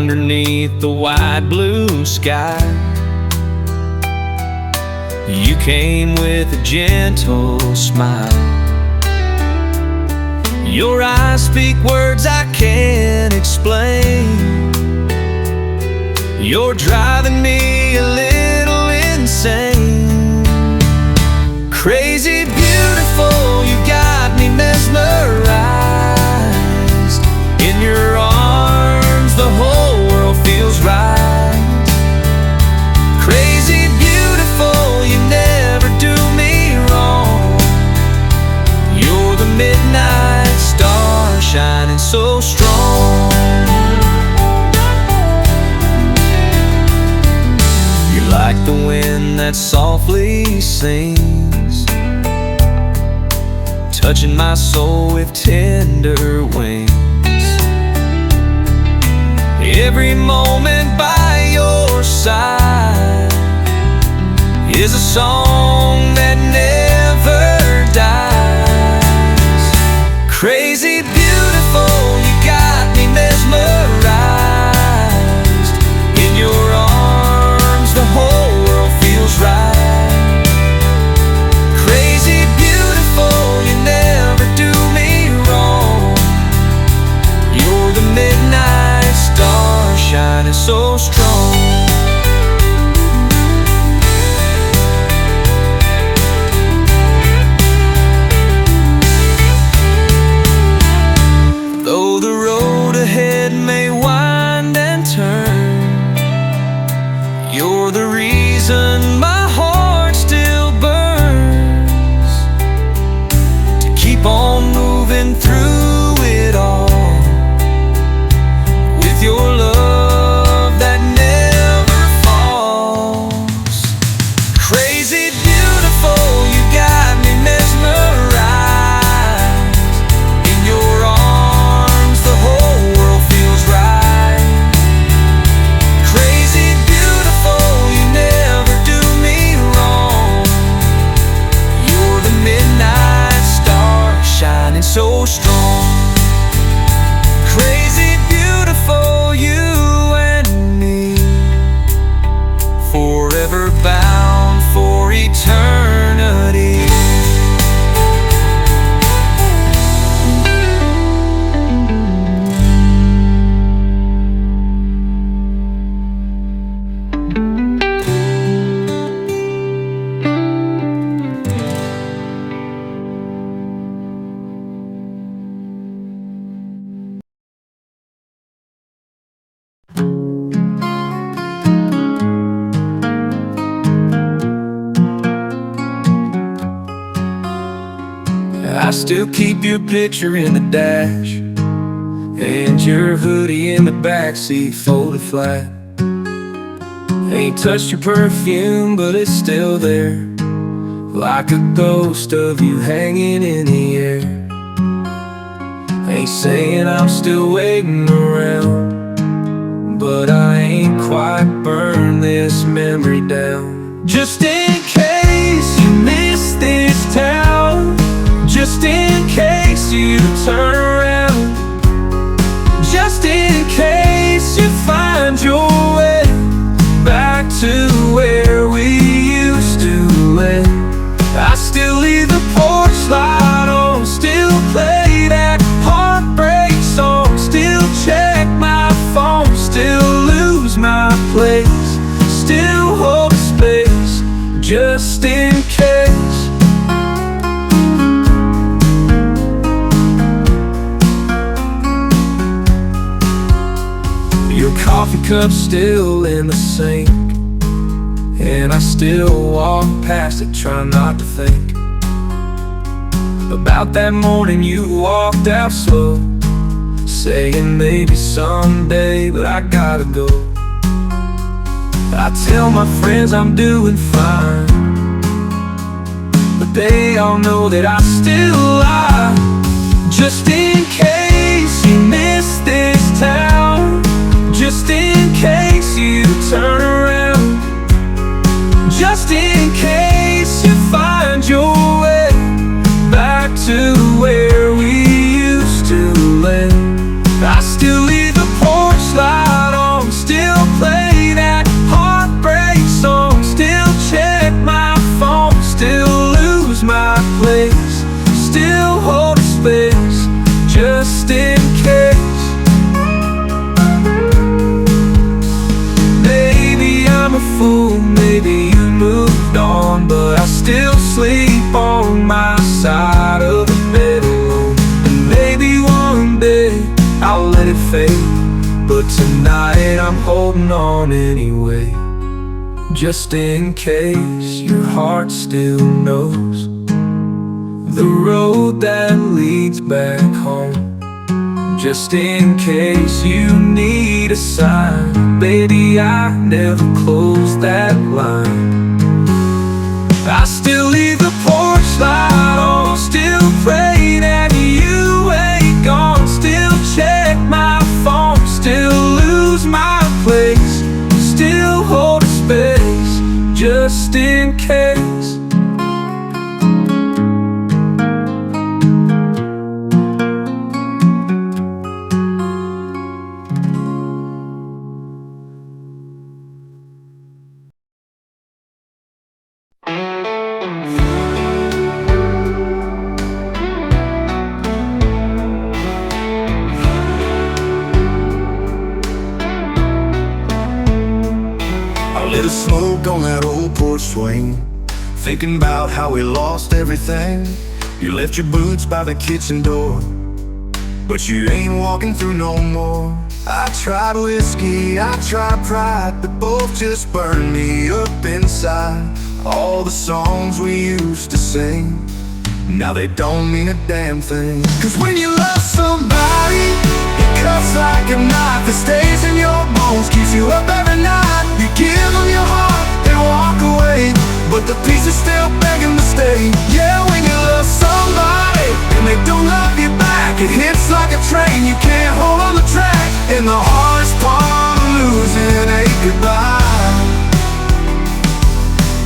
underneath the wide blue sky. You came with a gentle smile. Your eyes speak words I can't explain. You're driving me a little insane. Crazy beautiful, you got me mesmerized. In your arms the whole world feels right. Crazy beautiful, you never do me wrong. You're the midnight star shining so strong. You're like the wind that softly sings, touching my soul with tender wings. Every moment by your side is a song that never dies. Crazy beautiful, you got me mesmerized. In your arms the whole world feels right. Crazy beautiful, you never do me wrong. You're the midnight star shining so strong. Though the road ahead may wind and turn, you're the reason my heart still burns. To keep on moving through it all, with your love that never falls. Crazy beautiful, you got me mesmerized. In your arms the whole world feels right. Crazy beautiful, you never do me wrong. You're the midnight star shining so strong. Crazy beautiful, you and me, forever bound for eternity. I still keep your picture in the dash, and your hoodie in the backseat folded flat. Ain't touched your perfume, but it's still there, like a ghost of you hanging in the air. Ain't saying I'm still waiting around, but I ain't quite burned this memory down. Just in case you miss this town, just in case you turn around, just in case you find your way back to where we used to live. I still leave the porch light on, still play that heartbreak song, still check my phone, still lose my place, still hold space, just in case. Your coffee cup's still in the sink, and I still walk past it, trying not to think about that morning you walked out slow, saying maybe someday, but I gotta go. I tell my friends I'm doing fine, but they all know that I still lie. Just in case you miss this town, just in case you turn around, just in case you find your way back to where we used to live. I still leave the porch light on, a fool, maybe you moved on, but I still sleep on my side of the bed alone. And maybe one day I'll let it fade, but tonight I'm holding on anyway. Just in case your heart still knows the road that leads back home. Just in case you need a sign, baby, I never closed that line. I still leave the porch light on, still pray that you ain't gone, still check my phone, still lose my place, still hold a space, just in case. Lit a smoke on that old porch swing, thinking about how we lost everything. You left your boots by the kitchen door, but you ain't walking through no more. I tried whiskey, I tried pride, but both just burned me up inside. All the songs we used to sing, now they don't mean a damn thing. Cause when you love somebody, it cuts like a knife that stays in your bones, keeps you up every night. You give them your heart, they walk away, but the piece is still begging to stay. Yeah, when you love somebody and they don't love you back, it hits like a train, you can't hold on the track. And the hardest part of losing ain't goodbye,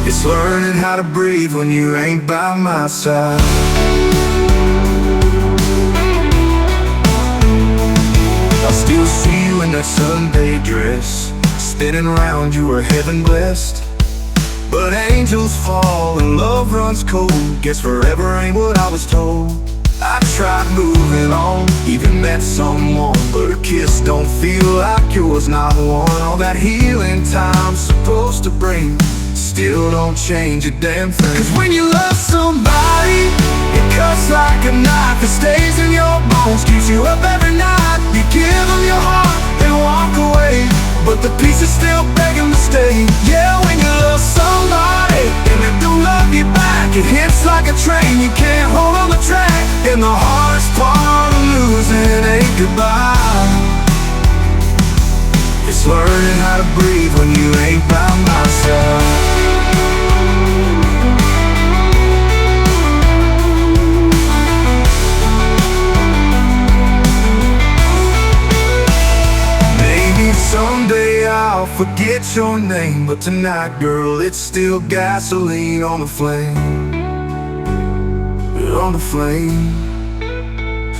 it's learning how to breathe when you ain't by my side. I still see you in that Sunday dress, spinning around, you were heaven blessed. But angels fall and love runs cold, guess forever ain't what I was told. I tried moving on, even met someone, but a kiss don't feel like yours, not one. All that healing time's supposed to bring still don't change a damn thing. Cause when you love somebody, it cuts like a knife, it stays in your bones, keeps you up every night. You give them your heart, they walk away, but the piece is still begging to stay. Yeah, when you love somebody and they don't love you back, it hits like a train, you can't hold on the track. And the hardest part of losing ain't goodbye, it's learning how to breathe when you ain't by my side. Someday I'll forget your name, but tonight, girl, it's still gasoline on the flame, on the flame.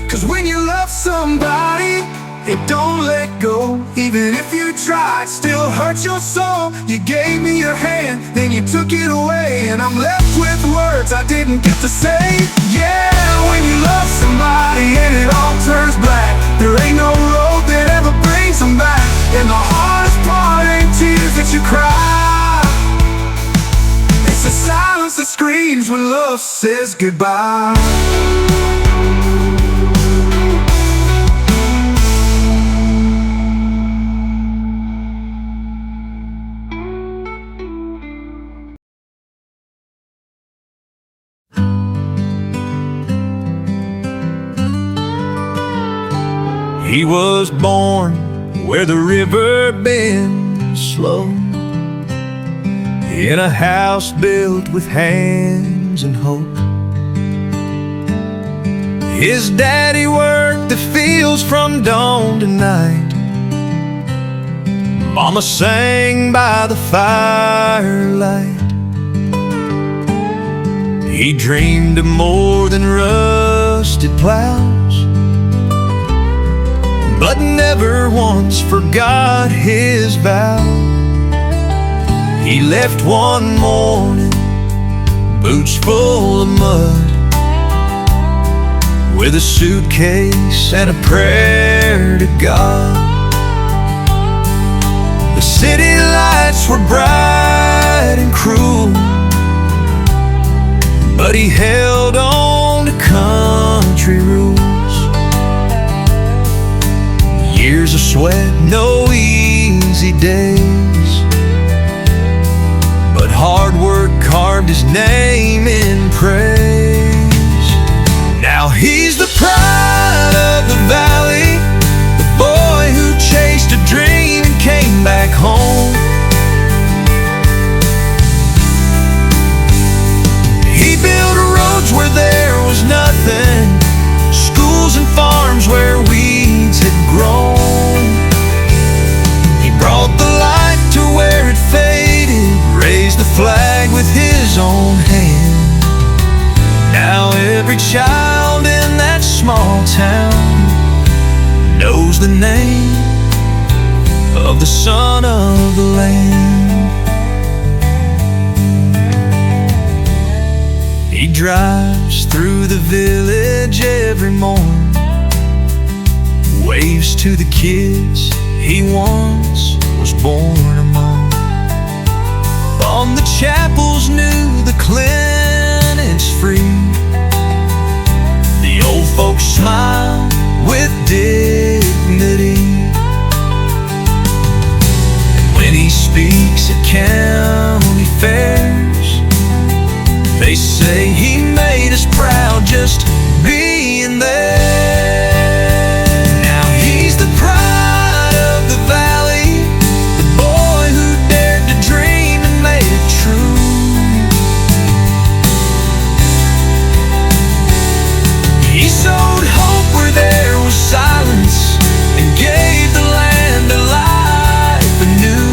Cause when you love somebody, it don't let go. Even if you try, it still hurts your soul. You gave me your hand, then you took it away, and I'm left with words I didn't get to say. Yeah, when you love somebody and it all turns black, there ain't no road that ever brings them back. And the hardest part ain't tears that you cry, it's the silence that screams when love says goodbye. He was born where the river bends slow, in a house built with hands and hope. His daddy worked the fields from dawn to night, Mama sang by the firelight. He dreamed of more than rusted plows, but never once forgot his vow. He left one morning, boots full of mud, with a suitcase and a prayer to God. The city lights were bright town knows the name of the son of the land. He drives through the village every morn, waves to the kids he once was born among. On the chapels new, the clinic's free, the old folks smile with dignity. And when he speaks at county fairs, they say he made us proud just being there. Now he's the pride of the valley, the boy who dared to dream and made it true. He sowed hope where there was silence and gave the land a life anew.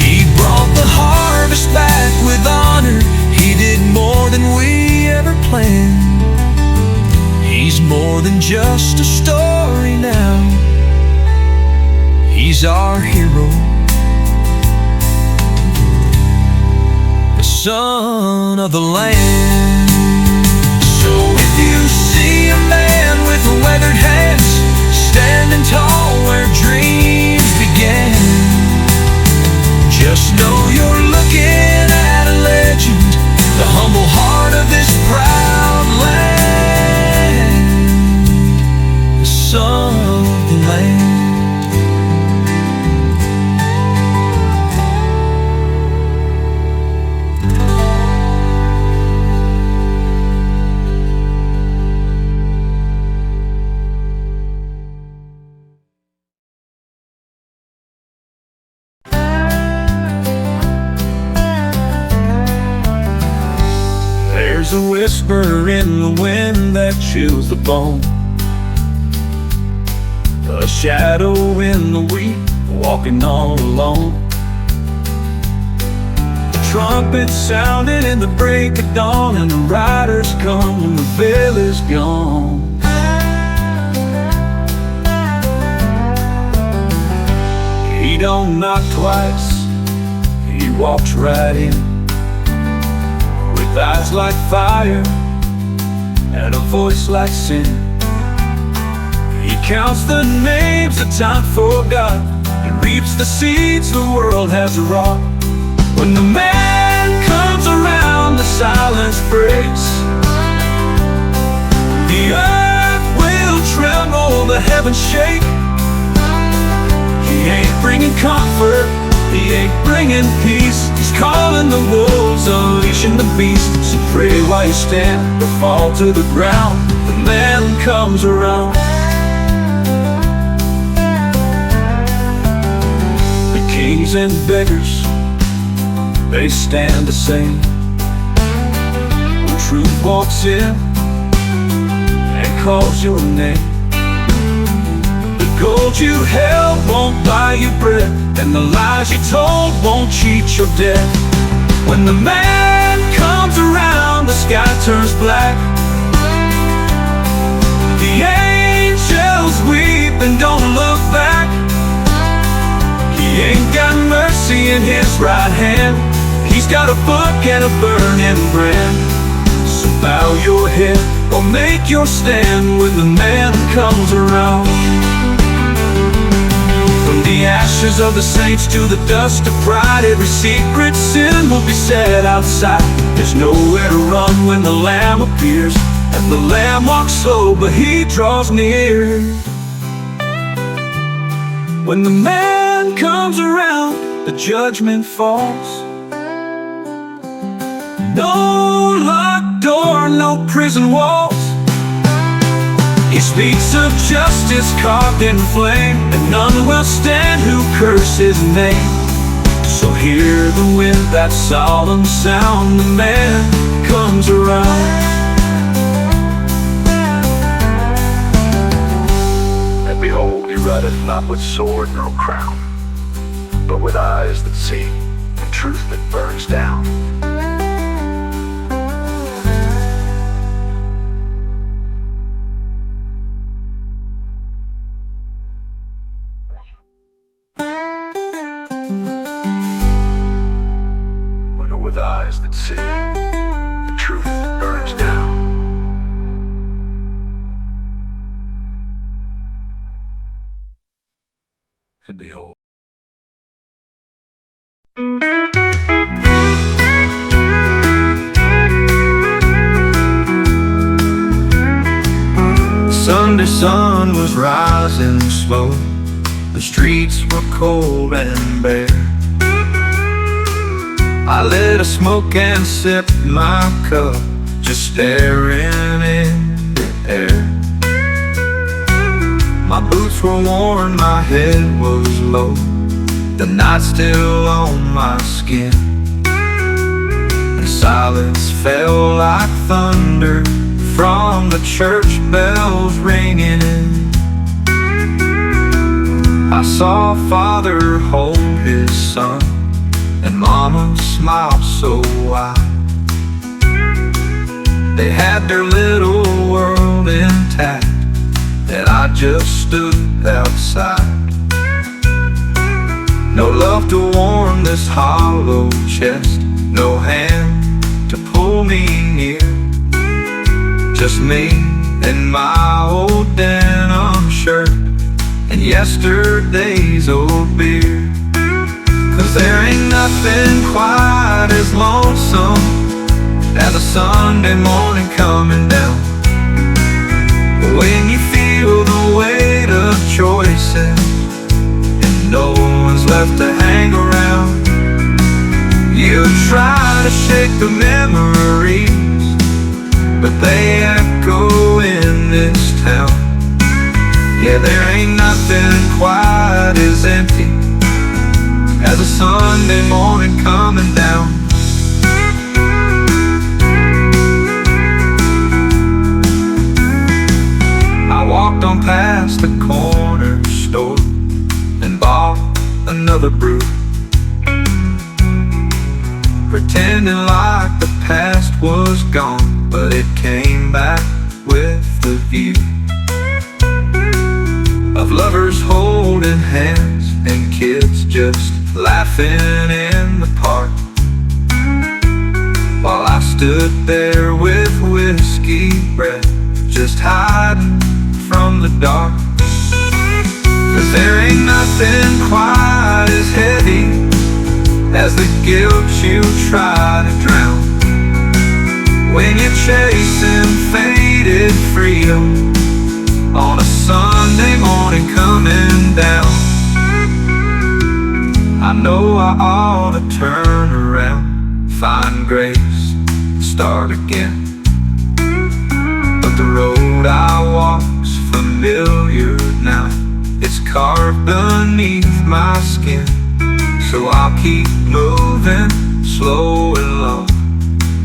He brought the harvest back with honor. He did more than we ever planned. He's more than just a story now. He's our hero, the son of the land. So if you see a man with weathered hands, standing tall where dreams began, just know you're looking at a legend, the humble heart of this proud land, the son of the land. There's a whisper in the wind that chills the bone, a shadow in the wheat, walking all alone. The trumpet sounded in the break of dawn, and the riders come when the veil is gone. He don't knock twice, he walks right in, with eyes like fire and a voice like sin. He counts the names that time forgot, and reaps the seeds the world has wrought. When the man comes around, the silence breaks. The earth will tremble, the heavens shake. He ain't bringing comfort, he ain't bringing peace. He's calling the wolves, unleashing the beast. So pray while you stand or fall to the ground. The man comes around. The kings and beggars, they stand the same. When truth walks in and calls your name, the gold you held won't buy you bread, and the lies you told won't cheat your debt. When the man comes around, the sky turns black. The angels weep and don't look back. He ain't got mercy in his right hand, he's got a book and a burning brand. So bow your head or make your stand when the man comes around. From the ashes of the saints to the dust of pride, every secret sin will be set outside. There's nowhere to run when the Lamb appears, and the Lamb walks slow, but he draws near. When the man comes around, the judgment falls. No locked door, no prison walls. He speaks of justice carved in flame, and none will stand who curse his name. So hear the wind, that solemn sound, the man comes around. And behold, he rideth not with sword nor crown, but with eyes that see, and truth that burns down. city, the truth burns down. And behold, Sunday sun was rising slow. The streets were cold and bare. I lit a smoke and sipped my cup, just staring in the air. My boots were worn, my head was low, the night still on my skin. And silence fell like thunder from the church bells ringing. I saw Father hold his son, and Mama smiled so wide. They had their little world intact, and I just stood outside. No love to warm this hollow chest, no hand to pull me near. Just me and my old denim shirt and yesterday's old beer. 'Cause there ain't nothing quite as lonesome as a Sunday morning coming down, when you feel the weight of choices and no one's left to hang around. You try to shake the memories, but they echo in this town. Yeah, there ain't nothing quite as empty as a Sunday morning coming down. I walked on past the corner store and bought another brew, pretending like the past was gone, but it came back with the view of lovers holding hands and kids just laughing in the park, while I stood there with whiskey breath, just hiding from the dark. 'Cause there ain't nothing quite as heavy as the guilt you try to drown, when you're chasing faded freedom on a Sunday morning coming down. I know I ought to turn around, find grace, start again, but the road I walk's familiar now. It's carved beneath my skin, so I'll keep moving slow and low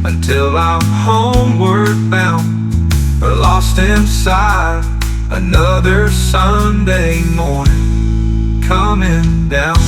until I'm homeward bound, or lost inside another Sunday morning coming down.